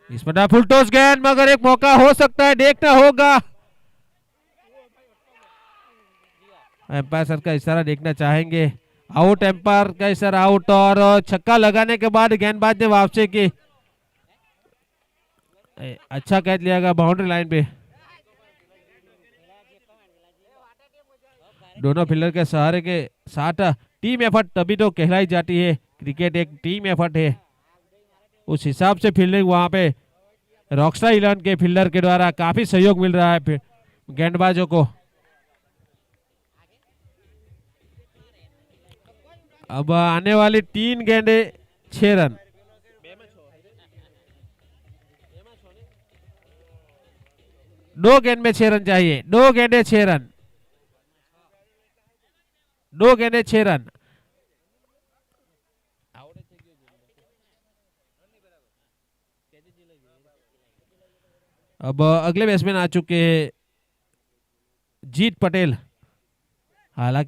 इस पर full toss गेंद, मगर एक मौका हो सकता है, देखना होगा। एम्पायर सर का इशारा देखना चाहेंगे। आउट, एम्पायर का इशारा आउट, और छक्का लगाने के बाद गेंदबाज ने वापसी की। अच्छा कैच लिया गया बाउंड्री लाइन पे। दोनों फील्डर के सहारे के साथ टीम एफर्ट तभी तो कहलाई जाती है। क्रिकेट एक टीम एफर्ट है, उस हिसाब से फील्डिंग वहां पे रॉकस्टार इलेवन के फील्डर के द्वारा काफी सहयोग मिल रहा है गेंदबाजों को। अब आने वाली 3 गेंदे 6 रन। दो गेंद में 6 रन चाहिए, 2 गेंदे 6 रन, 2 गेंदे 6 रन। अब अगले बैट्समैन आ चुके हैं जीत पटेल। हालांकि